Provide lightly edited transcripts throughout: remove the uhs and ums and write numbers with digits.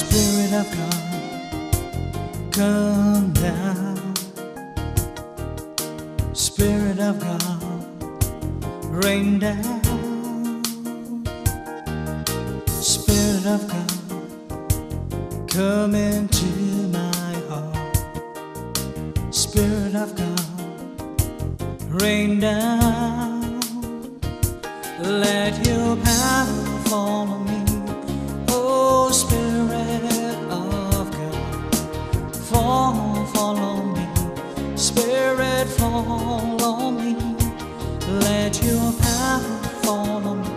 Spirit of God, come down. Spirit of God, rain down. Spirit of God, come into my heart. Spirit of God, rain down. Let your power fall on me. Oh, Spirit of God, fall on me. Spirit, fall on me. Let your power fall on me.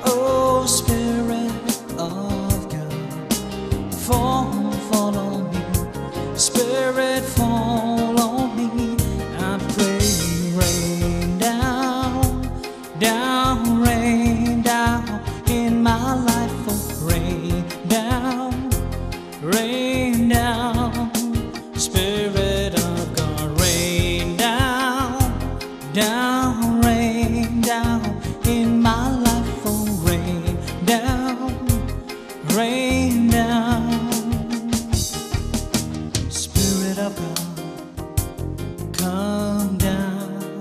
Oh, Spirit of God, fall on me. Spirit, fall on me. I pray, rain down, rain down in my life. Oh, rain down, rain down. Spirit of God, rain down, rain down in my life. Oh, rain down, rain down. Spirit of God, come down.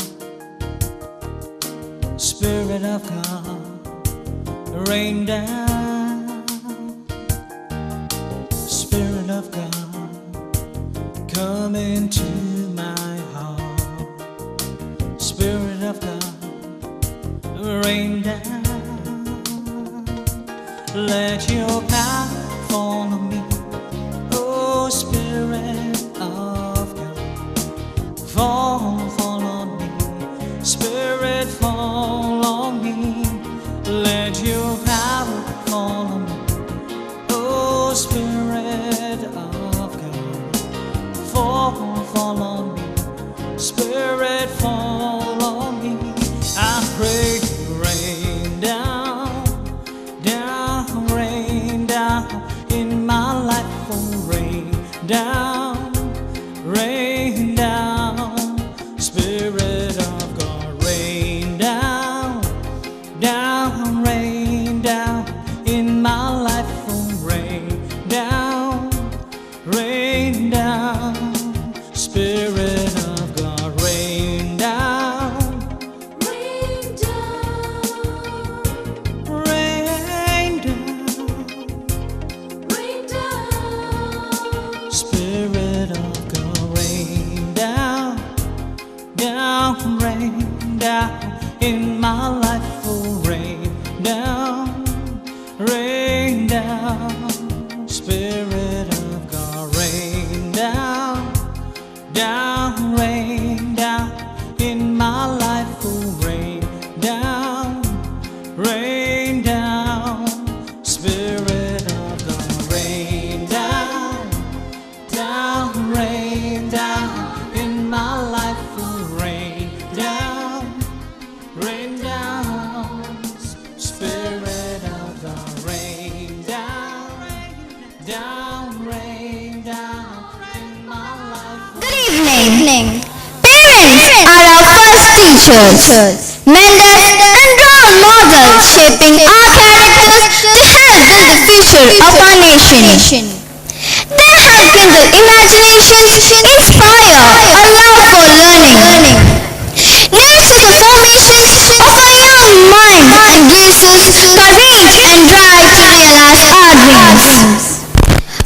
Spirit of God, rain down. Spirit of God, come into my heart. Spirit of God, rain down. Let your power fall on me. Oh, Spirit of God, fall on me. Spirit, fall on me. Let your power fall on me. Oh, Spirit of God, fall on me. Spirit, fall on me. I pray, rain down, rain down in my life. Oh, rain down, rain down. Spirit of God, rain down, rain down in my life. Oh, rain down, rain down. Spirit of God, rain down, rain down, rain down. Spirit of God, rain down, rain down in my life. Oh, rain down, rain down. Spirit of God, rain down, rain down in my life. Oh, rain down, rain down. Spirit of God, rain down, rain down in my life. Oh, rain down, rain down. Spirit of God, rain down, rain down in my life. Good evening. Parents are our first teachers, mentors and role models, shaping our characters to help build the future of our nation. Their helping the imagination, inspire a love for learning, nurture the formation of our young mind and gives us courage and drive to realize our dreams.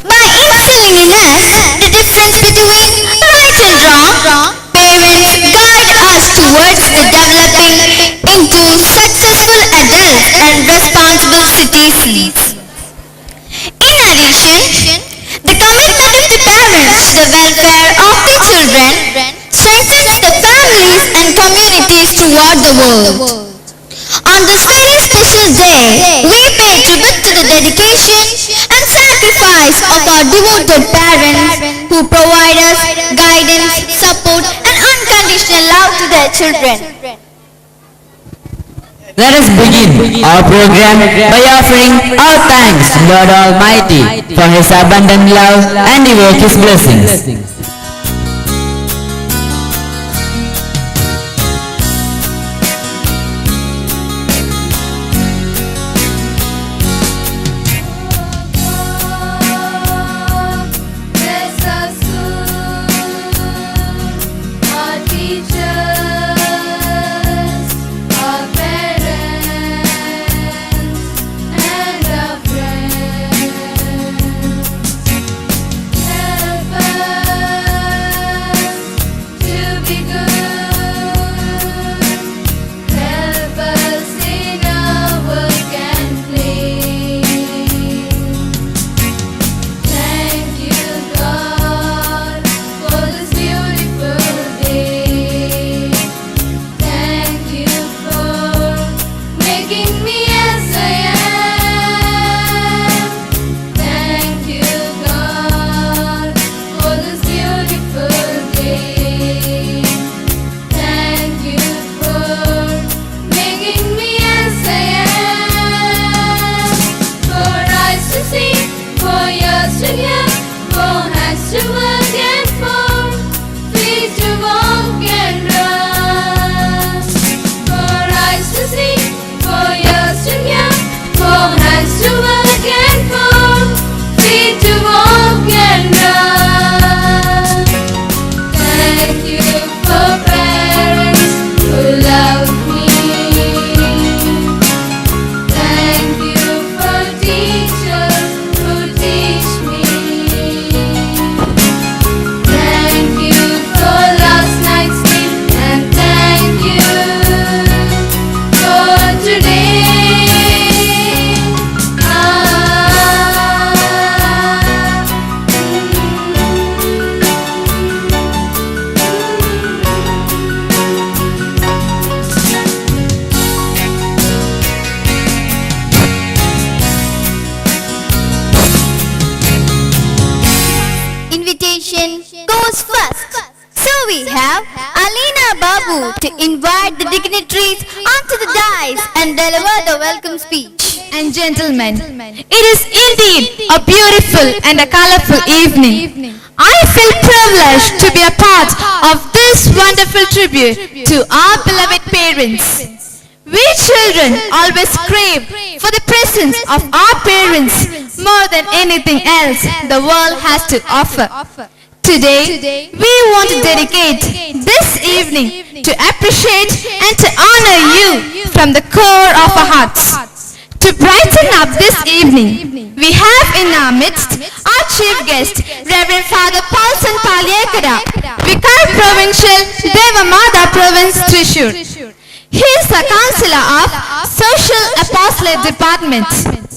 By instilling in us the difference between right and wrong, parents guide us towards the developing into successful adults and responsible citizens. In addition, the commitment of the parents to the welfare of the children strengthens the families and communities throughout the world. On this very special day, we pay tribute to the dedication and sacrifice of our devoted parents who provide us guidance, support and unconditional love to their children. Let us begin our program by offering our thanks to Lord Almighty for His abundant love and invoke His blessings. invitation goes first. So we have Alina Babu to invite the dignitaries onto the dais and deliver the welcome speech. And gentlemen, it is indeed a beautiful and a colorful evening. I feel privileged to be a part of this wonderful tribute to our beloved parents. We children always crave for the presence of our parents more than anything else the world has to offer. Today, we want to dedicate this evening to appreciate and to honor you from the core of our hearts. To brighten up this evening, we have in our midst our chief guest, Reverend Father Paulson Palyekada, Vicar Provincial, Devamada Province, Thrissur. He is the Counselor of Social Apostolate Department.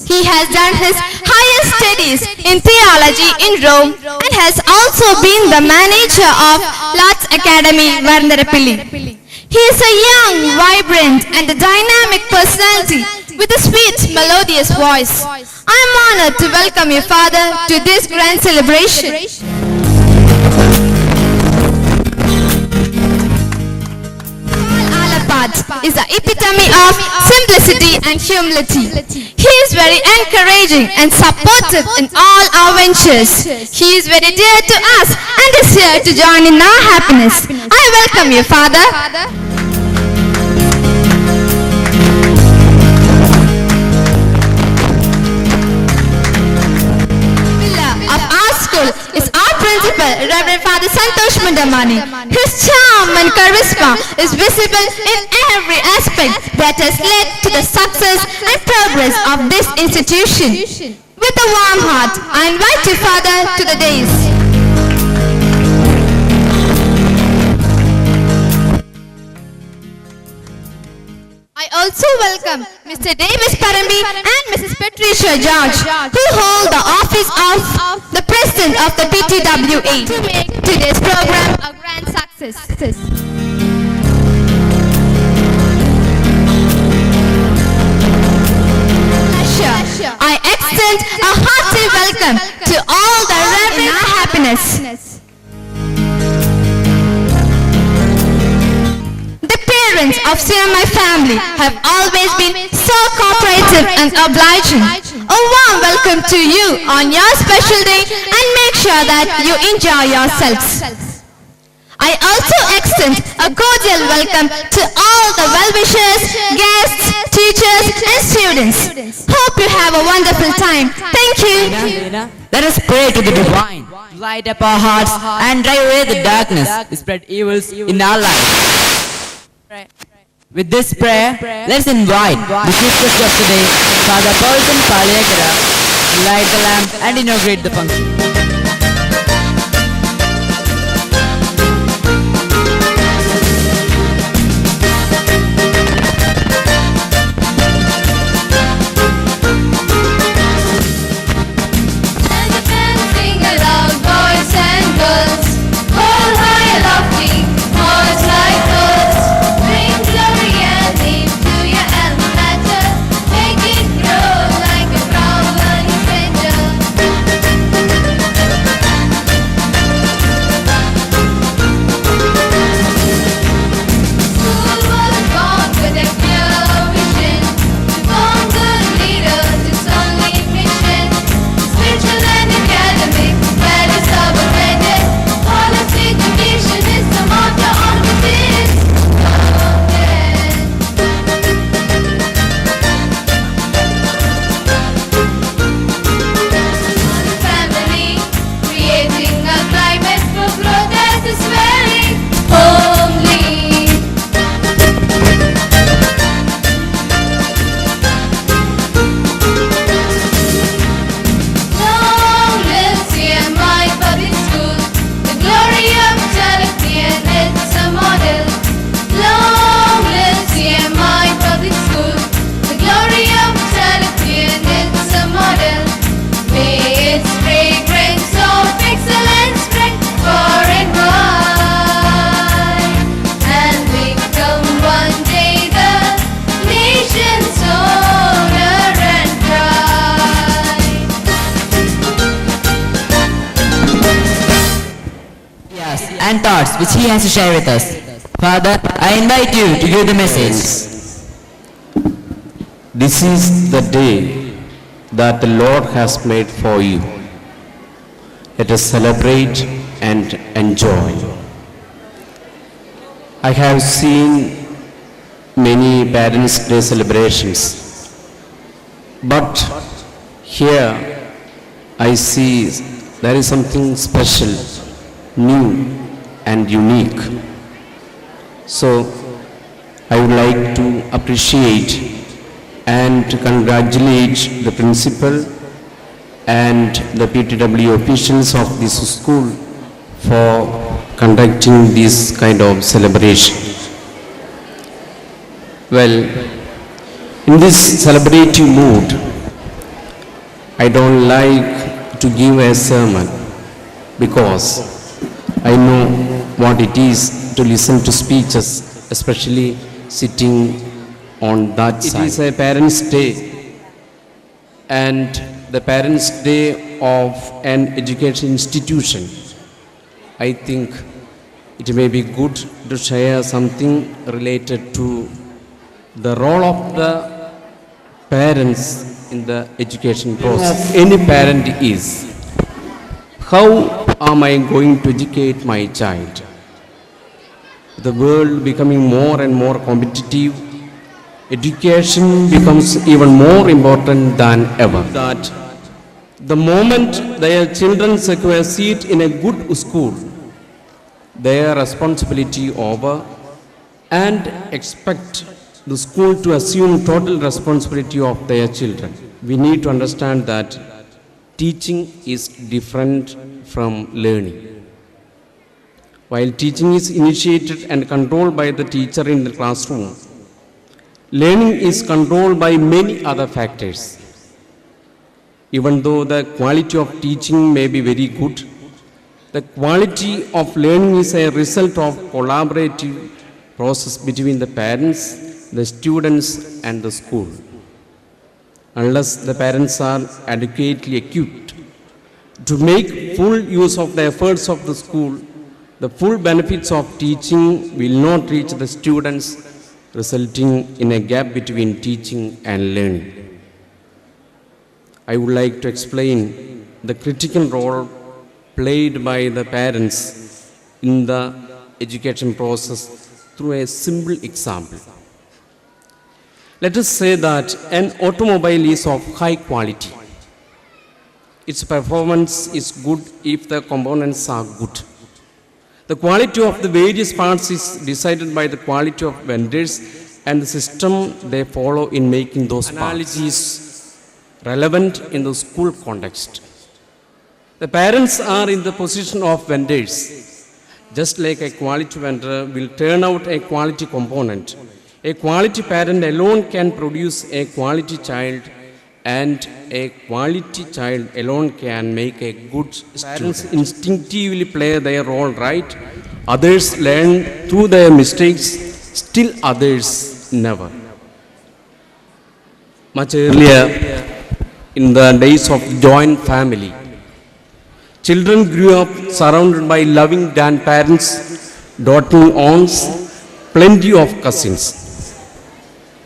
He has done his higher studies in theology in Rome and has also been the manager of Lord's Academy, Varnarapalli. He is a young, vibrant and a dynamic personality with a sweet, melodious voice. I am honored to welcome you, Father, to this grand celebration. Is the epitome of simplicity and humility. He is very encouraging and supportive in all our ventures. He is very dear to us and is here to join in our happiness. I welcome you, Father. Is our principal, Reverend Father Santosh Mundamani. His charm and charisma is visible in every aspect that has led to the success and progress of this institution. With a warm heart, I invite you, Father, to the dais. I also welcome Mr. Davis Parambi and Mrs. Patricia George, who hold the office of the President of the PTWA, to make today's program a grand success. I extend a hearty welcome to all the reverend in our happiness. Parents of CMI family have always been so cooperative and obliging. A warm welcome to you on your special day and make sure that you enjoy yourselves. I also extend a cordial welcome to all the well-wishers, guests, teachers and students. Hope you have a wonderful time. Thank you. Let us pray to the divine, light up our hearts and drive away the darkness, spread evils in our lives. With this prayer, let's invite the chief guest of today, Father Paulson Palyekada, to light the lamp and inaugurate the function. ideas and thoughts which he has to share with us. Father, I invite you to give the message. This is the day that the Lord has made for you. Let us celebrate and enjoy. I have seen many Parents' Day celebrations, but here I see there is something special, new and unique. So I would like to appreciate and to congratulate the principal and the PTW officials of this school for conducting this kind of celebration. Well, in this celebratory mood, I don't like to give a sermon because I know what it is to listen to speeches, especially sitting on that side. It is a Parents' Day, and the Parents' Day of an education institution. I think it may be good to share something related to the role of the parents in the education process. Any parent is, how am I going to educate my child? The world becoming more and more competitive, education becomes even more important than ever. That the moment their children secure a seat in a good school, their responsibility over and expect the school to assume total responsibility of their children. We need to understand that teaching is different from learning. While teaching is initiated and controlled by the teacher in the classroom, learning is controlled by many other factors. Even though the quality of teaching may be very good, the quality of learning is a result of collaborative process between the parents, the students and the school. Unless the parents are adequately equipped to make full use of the efforts of the school, the full benefits of teaching will not reach the students, resulting in a gap between teaching and learning. I would like to explain the critical role played by the parents in the education process through a simple example. Let us say that an automobile is of high quality. Its performance is good if the components are good. The quality of the various parts is decided by the quality of vendors and the system they follow in making those parts. Analogy is relevant in the school context. The parents are in the position of vendors. Just like a quality vendor will turn out a quality component, a quality parent alone can produce a quality child, and a quality child alone can make a good student. Parents instinctively play their role right. Others learn through their mistakes, still others never. Much earlier, in the days of joint family, children grew up surrounded by loving grandparents, doting aunts, plenty of cousins.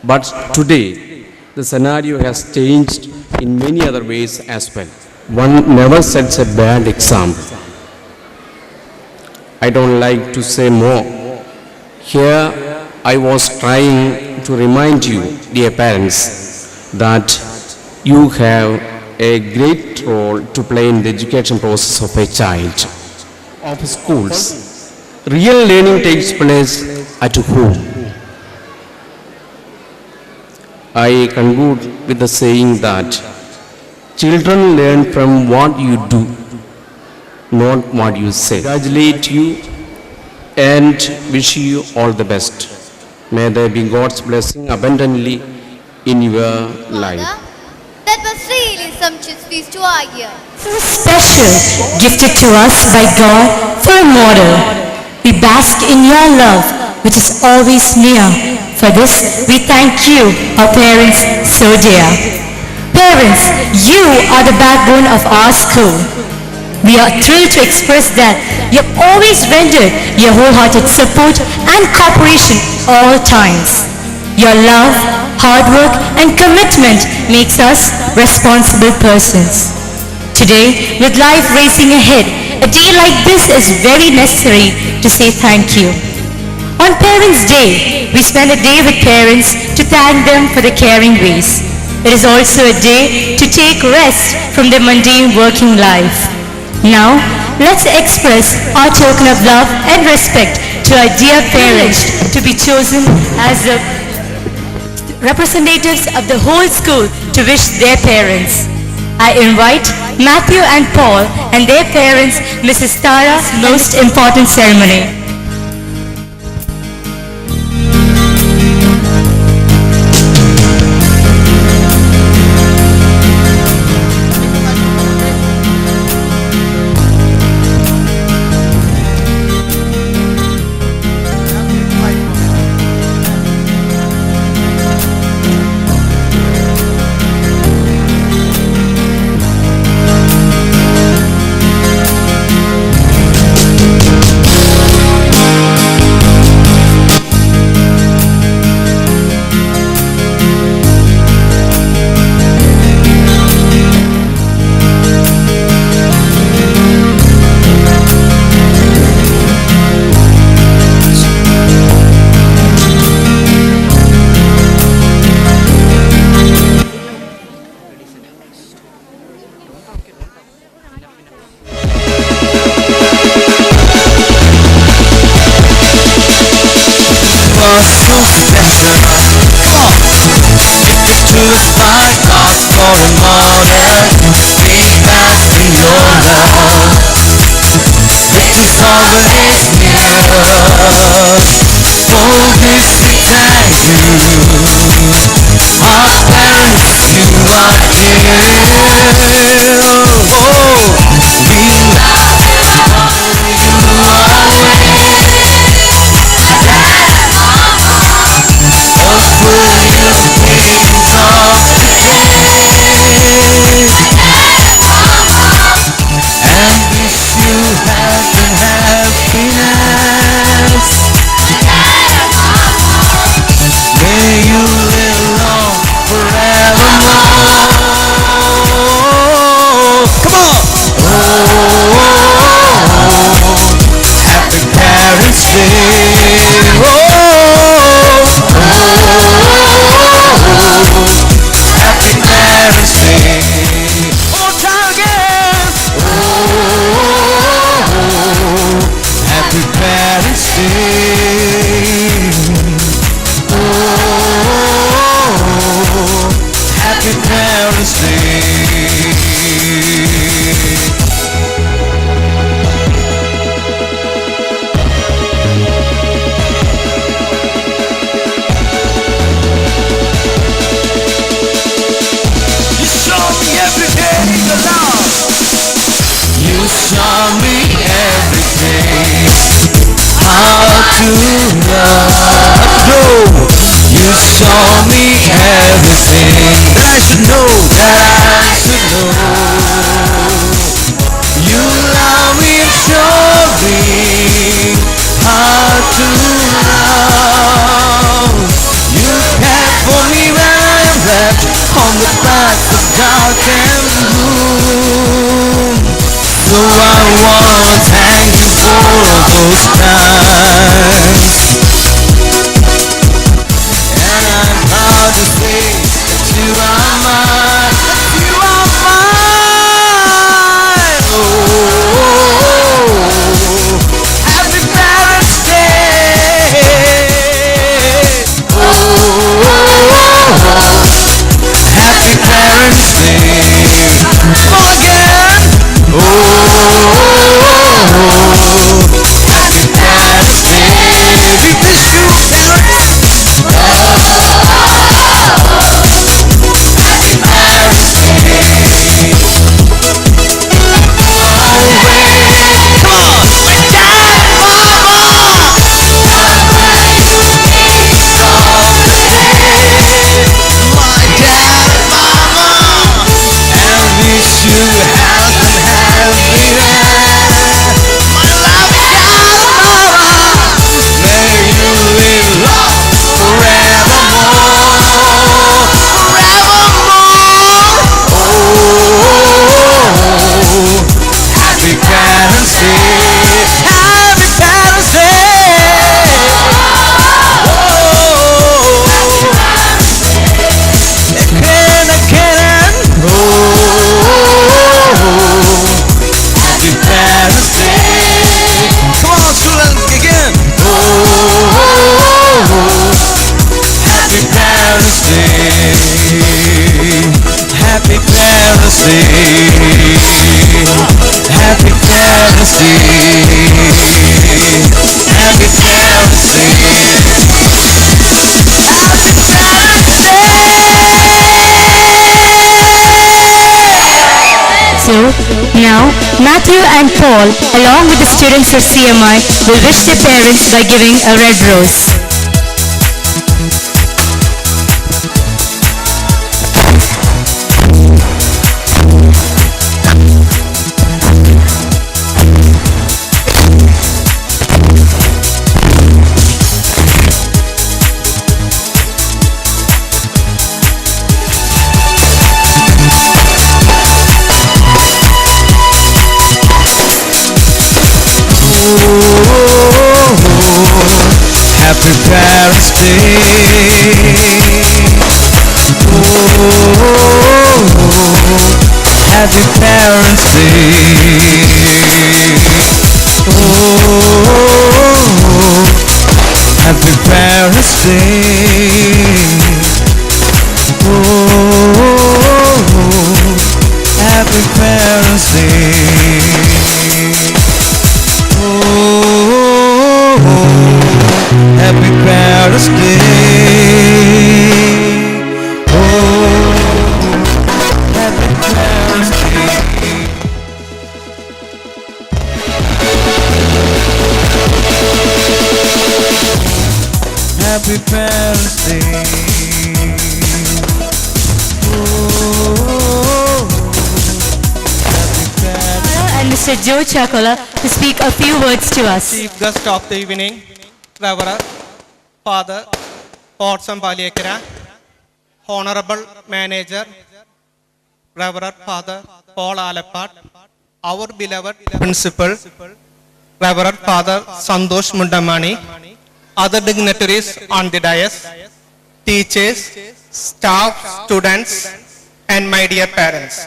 But today, the scenario has changed in many other ways as well. One never sets a bad example. I don't like to say more. Here, I was trying to remind you, dear parents, that you have a great role to play in the education process of a child, of schools. Real learning takes place at home. I conclude with the saying that children learn from what you do, not what you say. Congratulate you and wish you all the best. May there be God's blessing abundantly in your life. That was really sumptuous feast to our ear. Special, gifted to us by God for a model. We bask in your love, which is always near. For this, we thank you, our parents so dear. Parents, you are the backbone of our school. We are thrilled to express that you have always rendered your wholehearted support and cooperation all times. Your love, hard work and commitment makes us responsible persons. Today, with life racing ahead, a day like this is very necessary to say thank you. On Parents' Day, we spend a day with parents to thank them for their caring ways. It is also a day to take rest from their mundane working life. Now, let's express our token of love and respect to our dear parents to be chosen as the representatives of the whole school to wish their parents. I invite Matthew and Paul and their parents, Mrs. Tara's most important ceremony. Parents Day. Happy Parents Day. Again, again. Happy Parents Day. Come on, children, again. Happy Parents Day. Happy Parents Day. Happy Parents Day. Happy Parents Day. Happy Parents Day. So, now, Matthew and Paul, along with the students of CMI, will wish their parents by giving a red rose. Happy Parents Day. Happy Parents Day. Happy Parents Day. Happy Parents Day. Happy Parents Day. Happy Parents Day. Happy Parents Day. Happy Parents And Mr. Joe Chakola to speak a few words to us. Chief guest of the evening, Reverend Father Potson Paliekara, Honorable Manager, Reverend Father Paul Alapat, our beloved Principal, Reverend Father Santosh Mundamani, other dignitaries on the dais, teachers, staff, students, and my dear parents.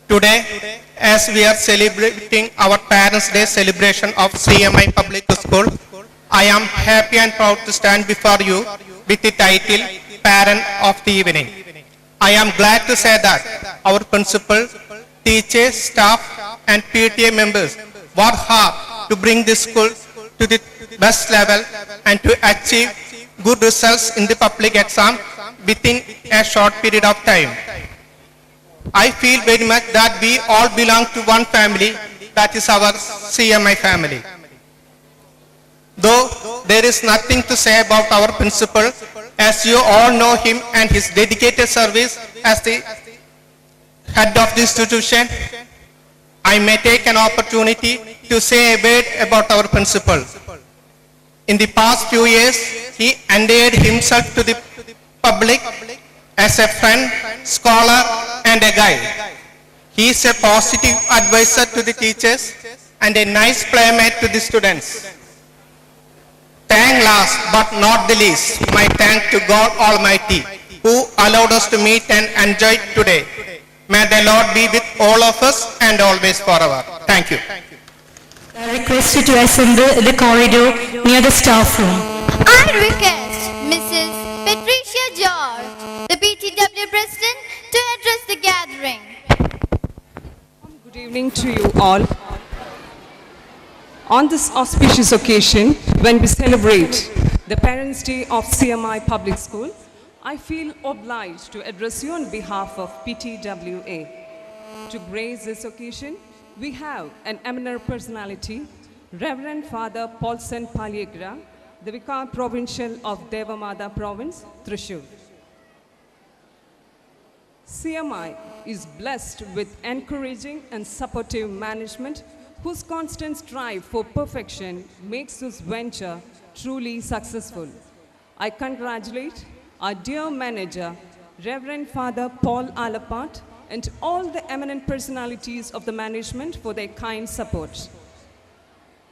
Today, as we are celebrating our Parents' Day celebration of CMI Public School, I am happy and proud to stand before you with the title Parent of the Evening. I am glad to say that our principal, teachers, staff, and PTA members work hard to bring this school to the best level and to achieve good results in the public exam within a short period of time. I feel very much that we all belong to one family, that is our CMI family. Though there is nothing to say about our principal, as you all know him and his dedicated service as the head of the institution, I may take an opportunity to say a word about our principal. In the past few years, he endeared himself to the public as a friend, scholar, and a guide. He is a positive advisor to the teachers and a nice playmate to the students. Thank last but not the least, my thanks to God Almighty, who allowed us to meet and enjoy today. May the Lord be with all of us and always forever. Thank you. I request you to assemble in the corridor near the staff room. I request Mrs. Patricia George, the PTW President, to address the gathering. Good evening to you all. On this auspicious occasion, when we celebrate the Parents' Day of CMI Public School, I feel obliged to address you on behalf of PTWA. To grace this occasion, we have an eminent personality, Reverend Father Paulson Paliegra, the Vicar Provincial of Devamada Province, Thrissur. CMI is blessed with encouraging and supportive management whose constant strive for perfection makes this venture truly successful. I congratulate our dear manager, Reverend Father Paul Alapat, and all the eminent personalities of the management for their kind support.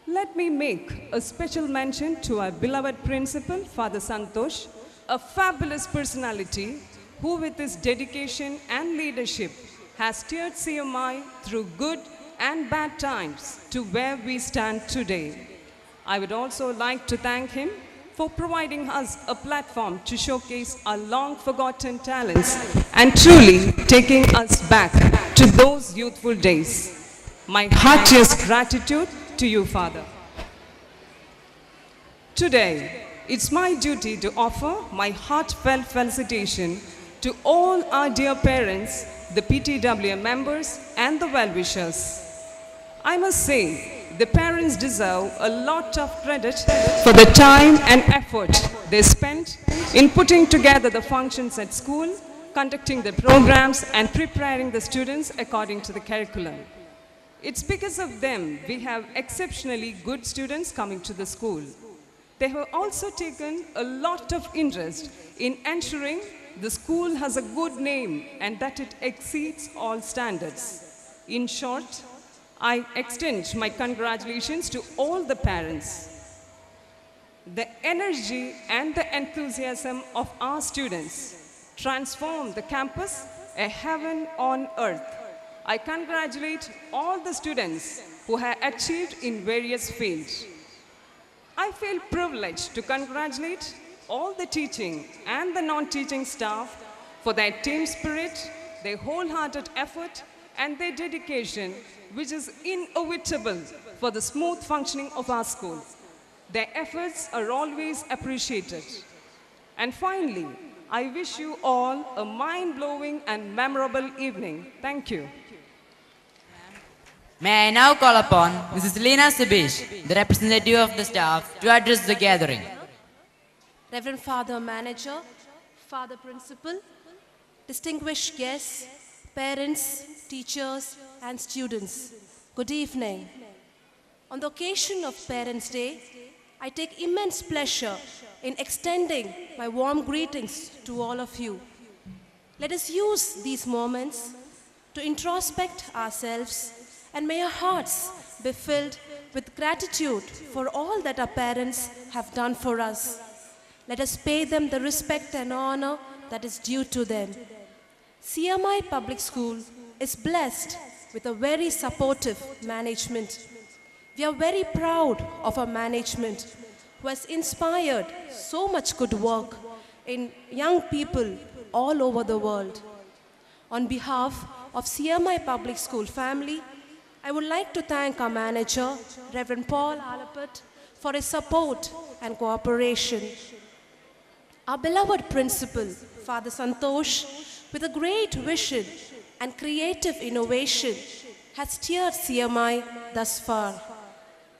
Let me make a special mention to our beloved principal, Father Santosh, a fabulous personality who with his dedication and leadership has steered CMI through good and bad times to where we stand today. I would also like to thank him for providing us a platform to showcase our long-forgotten talents and truly taking us back to those youthful days. My heartiest gratitude to you, Father. Today, it's my duty to offer my heartfelt felicitation to all our dear parents, the PTWM members, and the well-wishers. I must say, the parents deserve a lot of credit for the time and effort they spent in putting together the functions at school, conducting the programs, and preparing the students according to the curriculum. It's because of them we have exceptionally good students coming to the school. They have also taken a lot of interest in ensuring the school has a good name and that it exceeds all standards. In short, I extend my congratulations to all the parents. The energy and the enthusiasm of our students transform the campus a heaven on earth. I congratulate all the students who have achieved in various fields. I feel privileged to congratulate all the teaching and the non-teaching staff for their team spirit, their wholehearted effort, and their dedication, which is inevitable for the smooth functioning of our school. Their efforts are always appreciated. And finally, I wish you all a mind-blowing and memorable evening. Thank you. May I now call upon Mrs. Lena Sibish, the representative of the staff, to address the gathering. Reverend Father Manager, Father Principal, distinguished guests, parents, teachers, and students, good evening. On the occasion of Parents' Day, I take immense pleasure in extending my warm greetings to all of you. Let us use these moments to introspect ourselves, and may our hearts be filled with gratitude for all that our parents have done for us. Let us pay them the respect and honor that is due to them. CMI Public School is blessed with a very supportive management. We are very proud of our management who has inspired so much good work in young people all over the world. On behalf of CMI Public School family, I would like to thank our manager, Reverend Paul Alapat, for his support and cooperation. Our beloved principal, Father Santosh, with a great vision and creative innovation, has steered CMI thus far.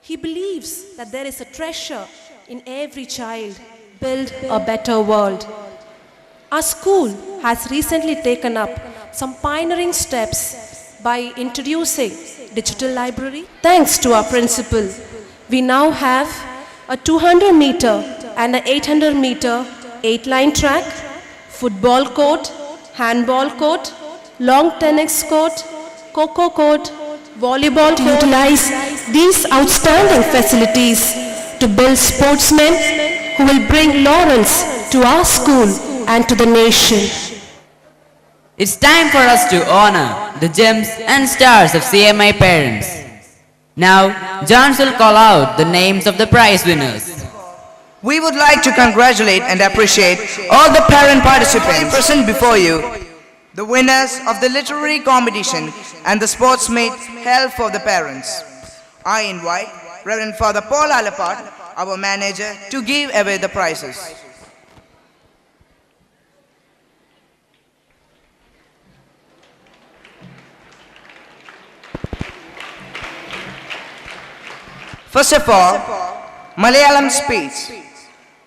He believes that there is a treasure in every child. Build a better world. Our school has recently taken up some pioneering steps by introducing digital library. Thanks to our principal, we now have a 200-meter and an 800-meter 8-line track, football court, handball court, long tennis court, coco court, volleyball. To utilize these outstanding facilities to build sportsmen who will bring laurels to our school and to the nation. It's time for us to honor the gems and stars of CMI parents. Now, John will call out the names of the prize winners. We would like to congratulate and appreciate all the parent participants present before you, the winners of the literary competition and the sports meet held for the parents. I invite Reverend Father Paul Alapat, our manager, to give away the prizes. First of all, Malayalam speech.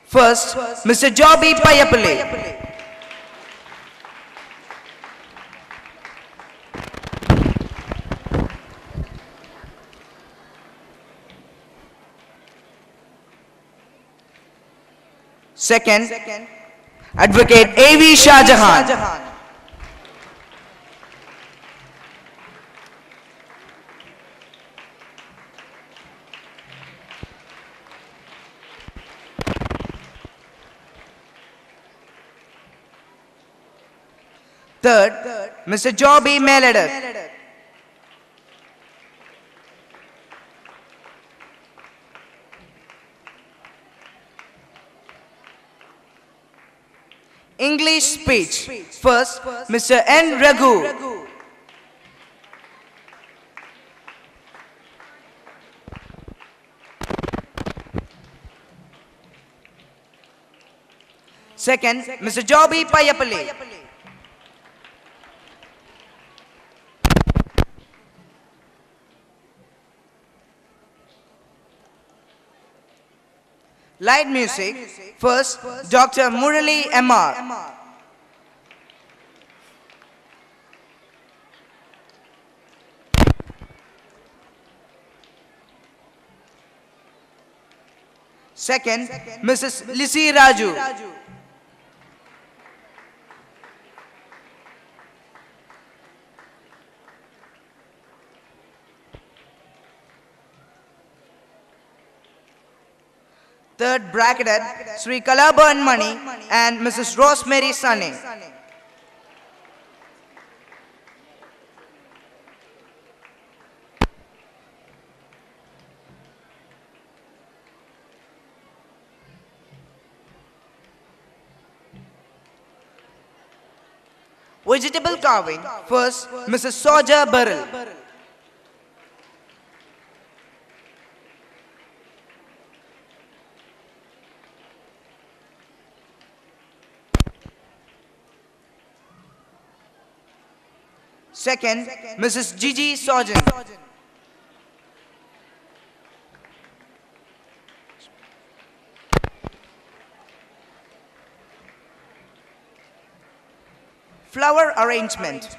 First, Mr. Joby Payapalli. Second, Advocate A.V. Shah Jahan. Third, Mr. Joby Meladak. English speech. First, Mr. N. Raghu. Second, Mr. Joby Payapalli. Light music. First, Dr. Murali M.R. Second, Mrs. Lisi Raju. Third, bracketed, Sri Kalaban Mani and Mrs. Rosemary Sunny. Vegetable carving. First, Mrs. Soja Burrell. Second, Mrs. Gigi Sojan. Flower arrangement.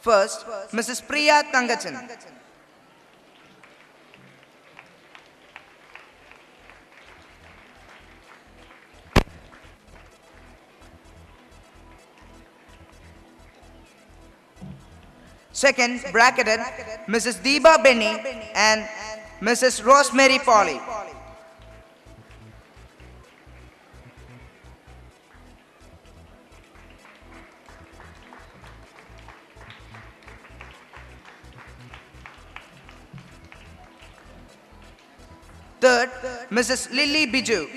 First, Mrs. Priya Tangachan. Second, bracketed, Mrs. Deepa Benny and Mrs. Rosemary Polly. Third, Mrs. Lily Biju.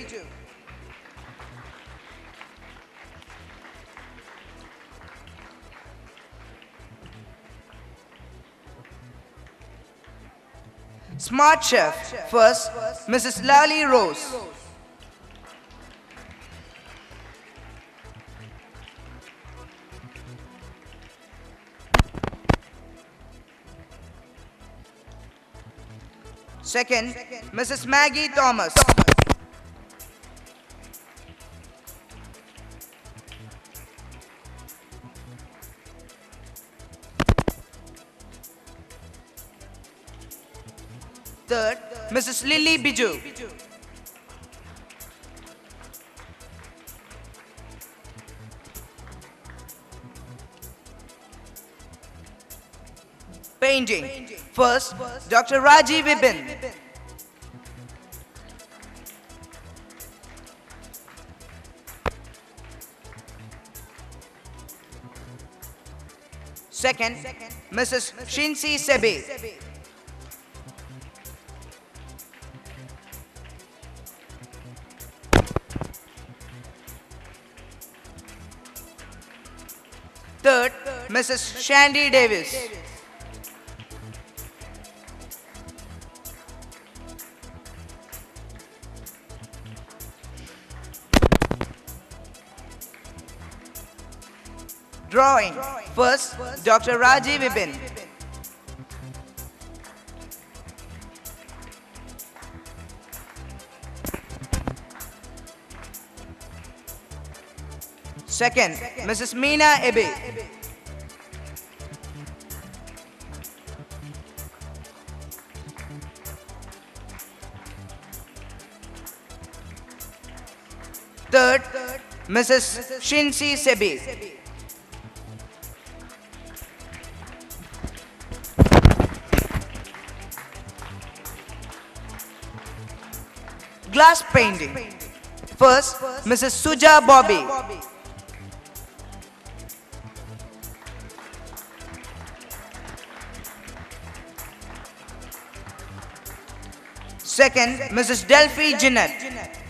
Smart chef. First, Mrs. Lali Rose. Second, Mrs. Maggie Thomas. Third, Mrs. Lily Biju. Painting. First, Dr. Raji Vibin. Second, Mrs. Shinsi Sebi. Third, Mrs. Shandy Davis. Drawing. First, Dr. Raji Vibin. Second, Mrs. Meena Ebe. Third, Mrs. Shinsi Sebi. Glass painting. First, Mrs. Suja Bobby. Second, Mrs. Delphi Jeanette.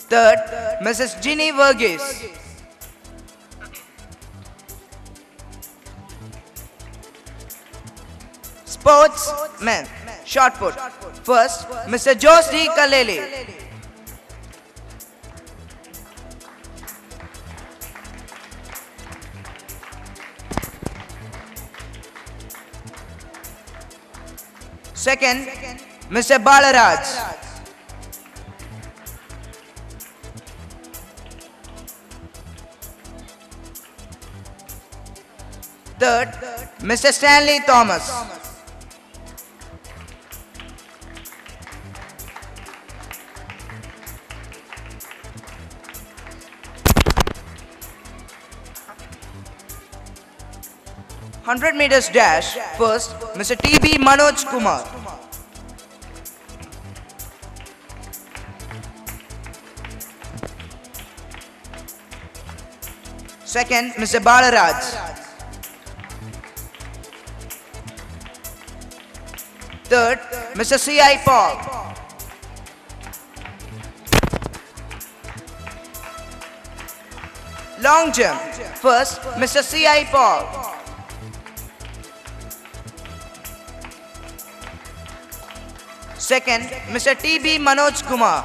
Third, Mrs. Ginny Verghese. Sportsmen, shot put. First, Mr. Jose D. Kalele. Second, Mr. Balaraj. Third, Mr. Stanley Thomas. Hundred meters dash. First, Mr. T.B. Manoj Kumar. Second, Mr. Balaraj. Third, Mr. C.I. Paul. Long jump. First, Mr. C.I. Paul. Second, Mr. T.B. Manoj Kumar.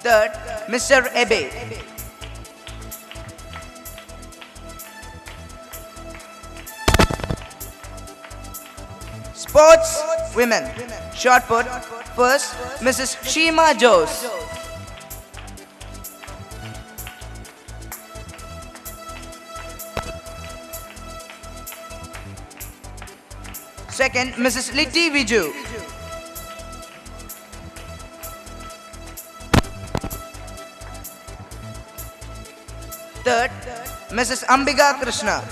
Third, Mr. Ebe. Sports women, shot put. First, Mrs. Shima Jose. Second, Mrs. Litti Viju. Third, Mrs. Ambiga Krishna.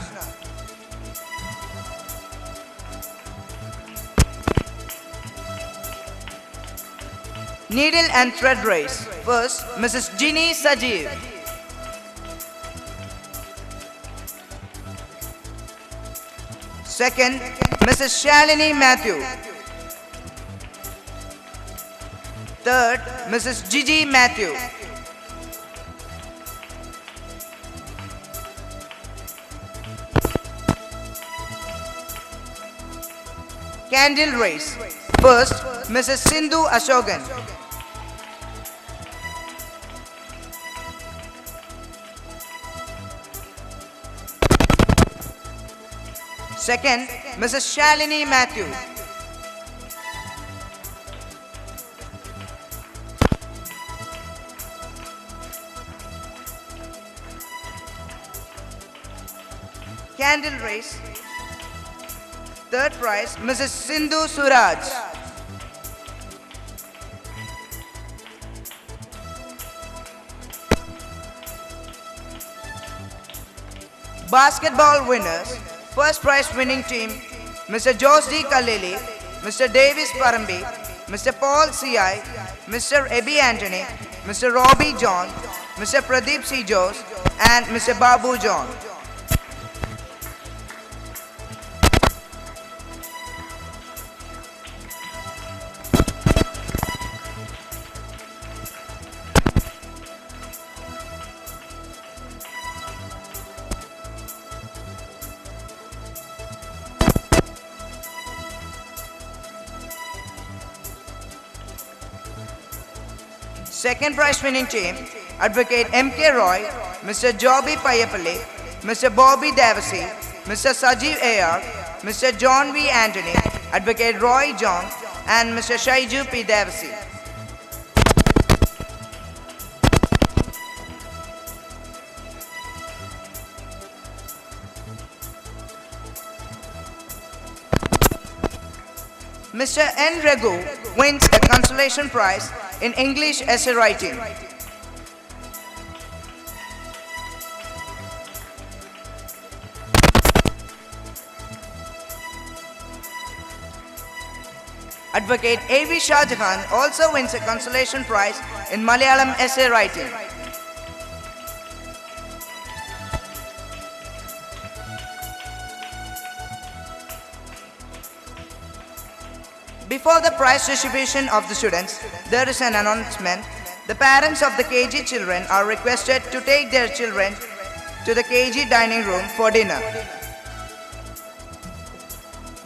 Needle and thread race. First, Mrs. Ginny Sajeev. Second, Mrs. Shalini Matthew. Third, Mrs. Gigi Matthew. Candle race. First, Mrs. Sindhu Ashokan. Second, Mrs. Shalini Matthew. Candle race. Third prize, Mrs. Sindhu Suraj. Basketball winners. First prize winning team, Mr. Jose D. Kalele, Mr. Davis Parambi, Mr. Paul C.I., Mr. Ebi Anthony, Mr. Robbie John, Mr. Pradeep C. Jose, and Mr. Babu John. Second prize winning team, Advocate M.K. Roy, Mr. Joby Payapalli, Mr. Bobby Davasi, Mr. Sajeev A.R., Mr. John V. Anthony, Advocate Roy John, and Mr. Shaiju P. Davasi. Mr. N. Raghu wins a consolation prize in English essay writing. Advocate A.V. Shah Jahan also wins a consolation prize in Malayalam essay writing. Before the prize distribution of the students, there is an announcement. The parents of the KG children are requested to take their children to the KG dining room for dinner.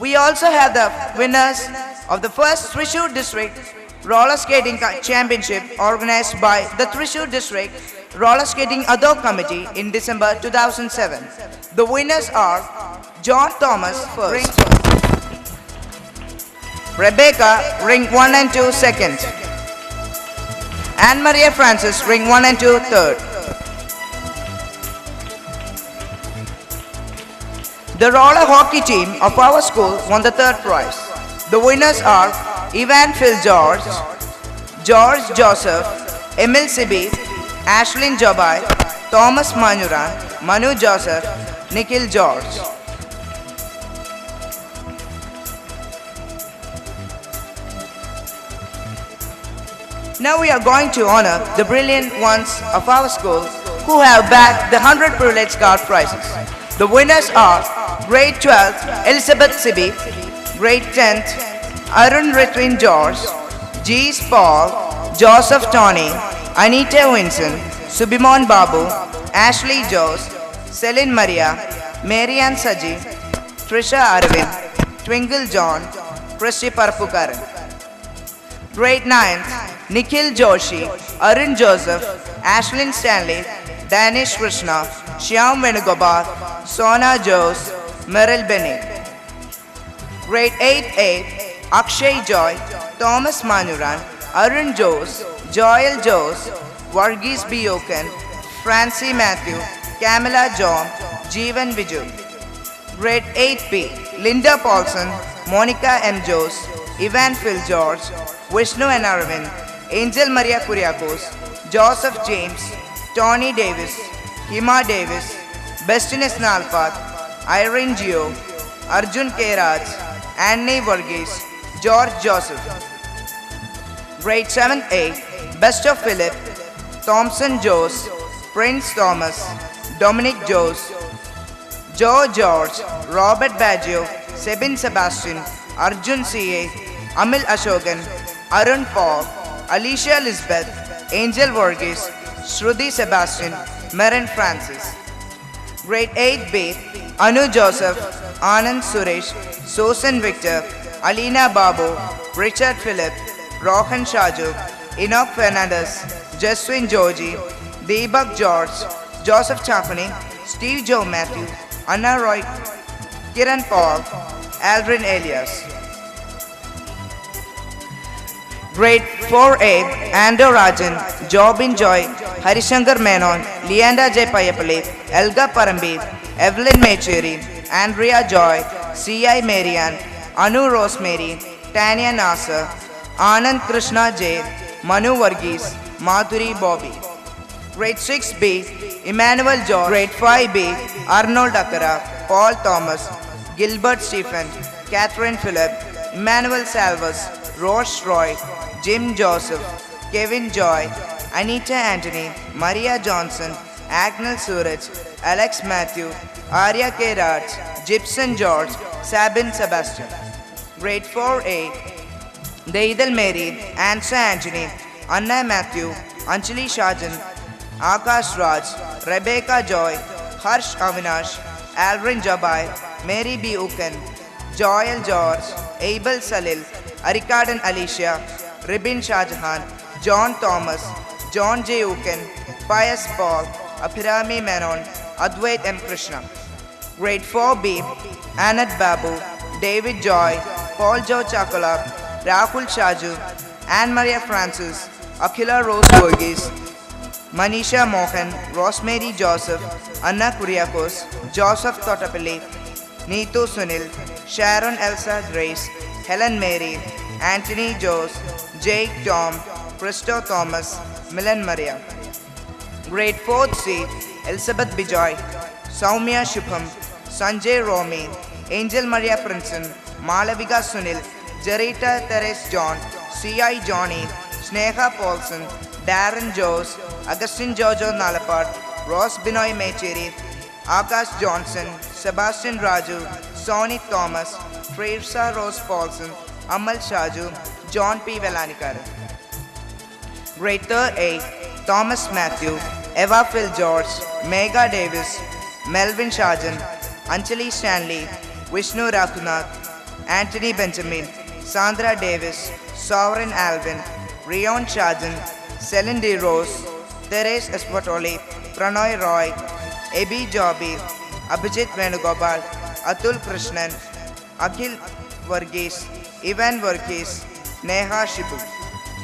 We also have the winners of the first Thrissur District Roller Skating Championship organized by the Thrissur District Roller Skating Adho Committee in December 2007. The winners are John Thomas first, Rebecca ring 1 and 2 second, Anne Maria Francis ring 1 and 2 third. The roller hockey team of our school won the third prize. The winners are Ivan Phil George, George Joseph, Emil Sibi, Ashlyn Jobai, Thomas Manuran, Manu Joseph, Nikhil George. Now we are going to honor the brilliant ones of our school who have bagged the 100 privilege card prizes. The winners are Grade 12th Elizabeth Sibi, Grade 10th Arun Ritwin George, G. Paul, Joseph Tony, Anita Winson, Subimon Babu, Ashley Jose, Celine Maria, Marianne Saji, Trisha Arvind, Twinkle John, Christy Parapukaran. Grade 9th Nikhil Joshi, Arun Joseph, Ashlyn Stanley, Danish Krishna, Shyam Venugopal, Sona Jose, Meryl Benny. Grade 8A Akshay Joy, Thomas Manuran, Arun Jose, Joel Jose, Varghese B. Oken, Francie Matthew, Camilla John, Jeevan Viju. Grade 8B Linda Paulson, Monica M. Jose, Ivan Phil George, Vishnu and Arvind, Angel Maria Kuriakos, Joseph James, Tony Davis, Hima Davis, Bestines Nalpat, Irene Gio, Arjun K. Raj, Annie Varghese, George Joseph. Grade 7A Best of Philip, Thompson Jose, Prince Thomas, Dominic Jose, Joe George, Robert Baggio, Sebin Sebastian, Arjun C.A., Amil Ashokan, Arun Paul, Alicia Elizabeth, Angel Varghese, Shruti Sebastian, Maren Francis. Grade 8B Anu Joseph, Anand Suresh, Susan Victor, Alina Babu, Richard Philip, Rohan Shaju, Enoch Fernandez, Jaswin Georgie, Deepak George, Joseph Chaffany, Steve Joe Matthew, Anna Roy, Kiran Paul, Aldrin Elias. Grade 4A Ando Rajan, Jobin Joy, Harishankar Menon, Leanda J. Payapalli, Elga Parambi, Evelyn Mecheri, Andrea Joy, C.I. Marian, Anu Rosemary, Tanya Nasser, Anand Krishna J, Manu Varghese, Madhuri Bobby. Grade 6B Emmanuel George, Grade 5B Arnold Akara, Paul Thomas, Gilbert Stephen, Catherine Phillip, Emmanuel Salvas, Roche Roy, Jim Joseph, Kevin Joy, Anita Anthony, Maria Johnson, Agnel Suraj, Alex Matthew, Arya K. Raj, Gibson George, Sabin Sebastian. Grade 4A Deidal Mary, Ansa Anthony, Anna Matthew, Anjali Shajan, Akash Raj, Rebecca Joy, Harsh Avinash, Alvin Jabai, Mary B. Uken, Joel George, Abel Salil, Arikadan Alicia, Ribin Shahjahan, John Thomas, John J. Uken, Pius Paul, Abhirami Menon, Advait M. Krishna. Grade 4B Anand Babu, David Joy, Paul Joe Chakola, Rahul Shaju, Anne Maria Francis, Akhila Rose Varghese, Manisha Mohan, Rosemary Joseph, Anna Kuriakos, Joseph Totapalli, Neetu Sunil, Sharon Elsa Grace, Helen Mary, Anthony Jose, Jake Tom, Christo Thomas, Milan Maria. Grade 4th C Elizabeth Bijoy, Soumya Shubham, Sanjay Romi, Angel Maria Princeton, Malavika Sunil, Jarita Teres John, C.I. Johnny, Sneha Paulson, Darren Jose, Augustine Jojo Nalapat, Ross Binoy Mecheri, Akash Johnson, Sebastian Raju, Sonny Thomas, Teresa Rose Paulson, Amal Shaju, John P. Velanikar. Grade 3rd A, Thomas Matthew, Eva Phil George, Megha Davis, Melvin Shajan, Anjali Stanley, Vishnu Rakunath, Anthony Benjamin, Sandra Davis, Sovereign Alvin, Rion Shajan, Celine D. Rose, Therese Espatoli, Pranoy Roy, Abhi Jobi, Abhijit Venugopal, Atul Krishnan, Akhil Varghese, Ivan Varghese, Neha Shibu.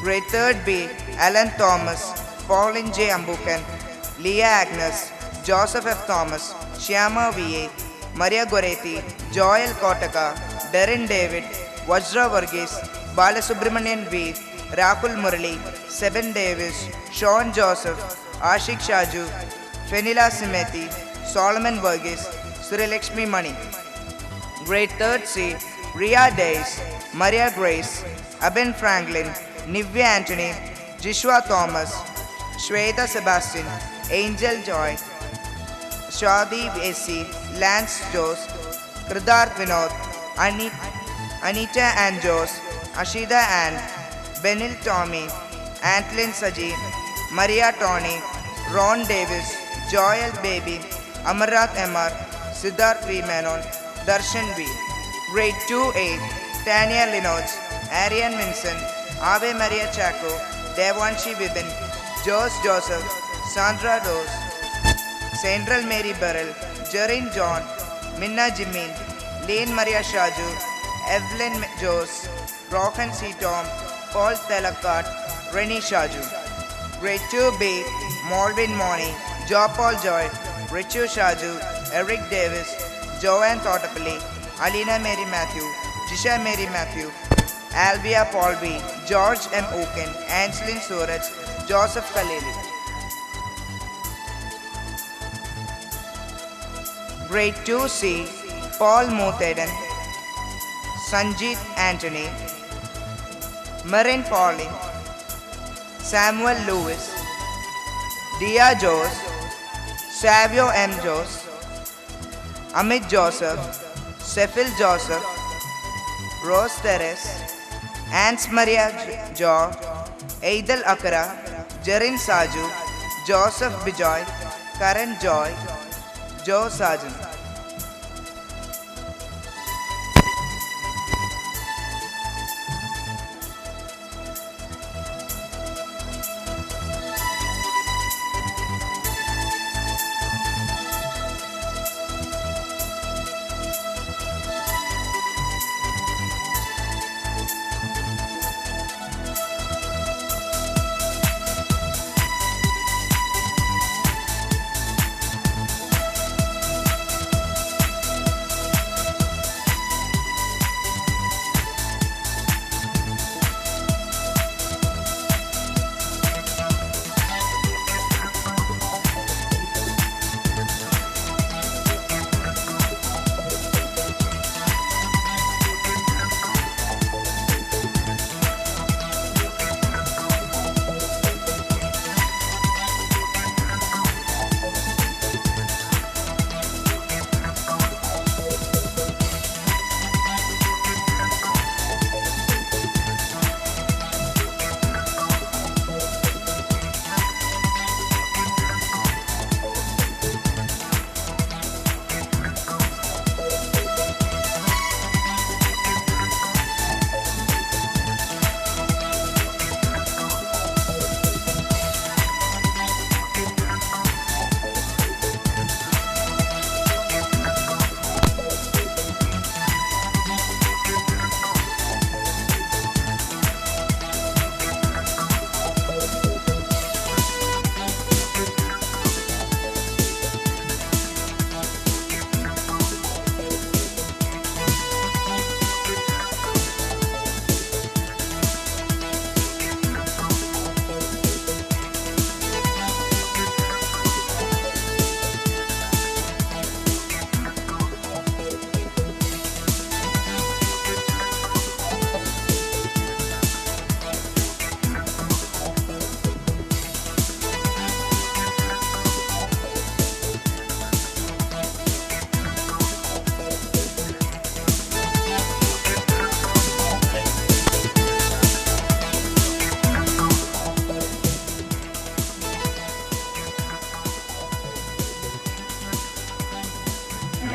Grade 3rd B, Alan Thomas, Pauline J. Ambukan, Leah Agnes, Joseph F. Thomas, Shyama V.A., Maria Goretti, Joel Kotaka, Darren David, Vajra Varghese, Balasubramanian V., Rahul Murali, Seben Davis, Sean Joseph, Ashik Shaju, Fenila Simeti, Solomon Varghese, Srilakshmi Mani. Grade 3rd C, Ria Days, Maria Grace, Abin Franklin, Nivya Anthony, Joshua Thomas, Shweta Sebastian, Angel Joy, Shadi A.C., Lance Jose, Kridarth Vinod, Anita and Jose, Ashida and Benil Tommy, Antlin Saji, Maria Tony, Ron Davis, Joel Baby, Amarath Emar, Siddharth V. Menon, Darshan V. Grade 2A, Tanya Linoch, Arian Vincent, Ave Maria Chaco, Devanshi Vibin, Jose Joseph, Sandra Rose, Central Mary Burrell, Jerin John, Minna Jimin, Lane Maria Shaju, Evelyn Jose, Rohan C. Tom, Paul Telakat, Rennie Shaju. Grade 2B, Malvin Moni, Jo Paul Joy, Richu Shaju, Eric Davis, Joanne Thotapalli, Alina Mary Matthew, Jisha Mary Matthew, Alvia Paul B, George M. Oken, Angeline Suraj, Joseph Kaleli. Grade 2C, Paul Mutheden, Sanjeet Anthony, Marin Pauling, Samuel Lewis, Dia Jose, Savio M. Jose, Amit Joseph, Cecil Joseph, Rose Teres, Ants Maria Jo, Eidel Akara, Jerin Saju, Joseph Bijoy, Karan Joy, Joe Sargent.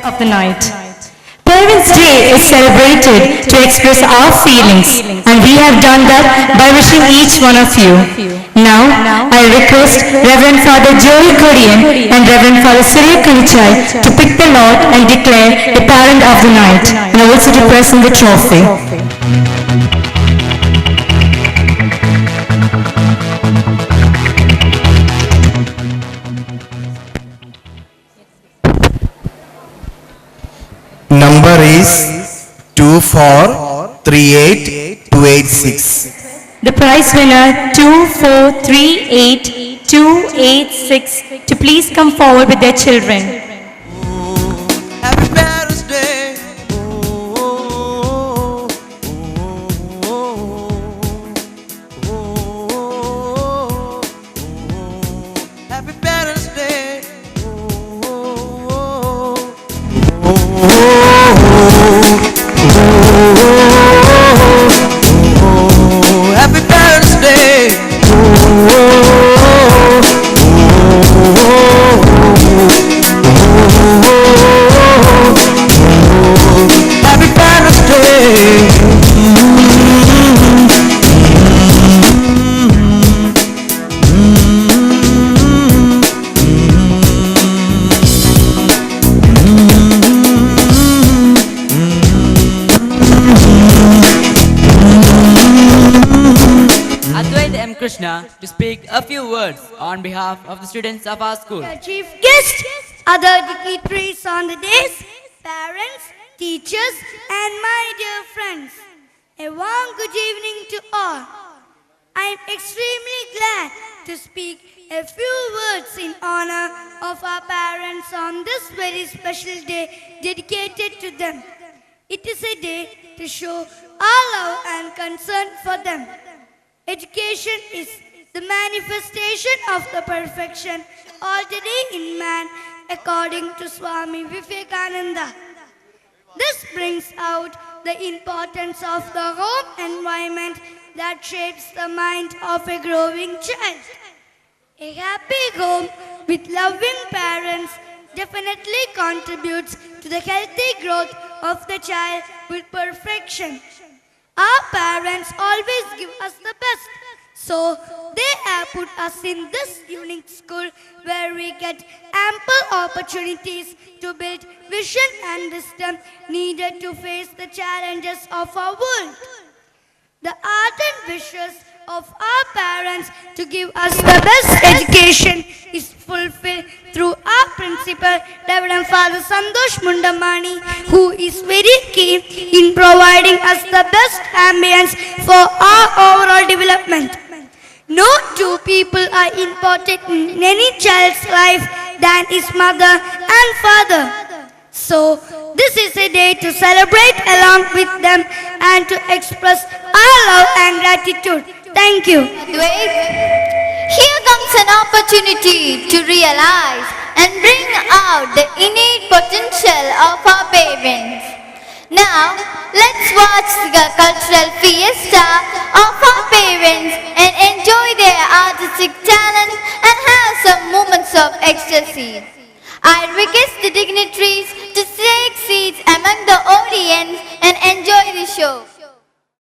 of the night. Parents' Day is celebrated to express our feelings, and we have done that by wishing each one of you. Now, I request Reverend Father Joey Korean and Reverend Father Surya Kalichai to pick the lot and declare the parent of the night, and also to present the trophy. Number is 2438286. The prize winner 2438286 to please come forward with their children. Happy Parents' Day. Happy Parents' Day. Happy Parents' Day. Happy Parents' Day. Advaita M. Krishna to speak a few words on behalf of the students of our school. The chief guest, other dignitaries on the days, parents, teachers, and my dear friends. A warm good evening to all. I am extremely glad to speak a few words in honor of our parents on this very special day dedicated to them. It is a day to show our love and concern for them. Education is the manifestation of the perfection already in man, according to Swami Vivekananda. This brings out the importance of the home environment that shapes the mind of a growing child. A happy home with loving parents definitely contributes to the healthy growth of the child with perfection. Our parents always give us the best, so they have put us in this unique school where we get ample opportunities to build vision and wisdom needed to face the challenges of our world. The ardent wishes of our parents to give us the best education is fulfilled through our principal, Reverend Father Santosh Mundamani, who is very keen in providing us the best ambience for our overall development. No two people are important in any child's life than his mother and father. So, this is a day to celebrate along with them and to express our love and gratitude. Thank you. Here comes an opportunity to realize and bring out the innate potential of our parents. Now, let's watch the cultural fiesta of our parents and enjoy their artistic talent and have some moments of ecstasy. I request the dignitaries to take seats among the audience and enjoy the show.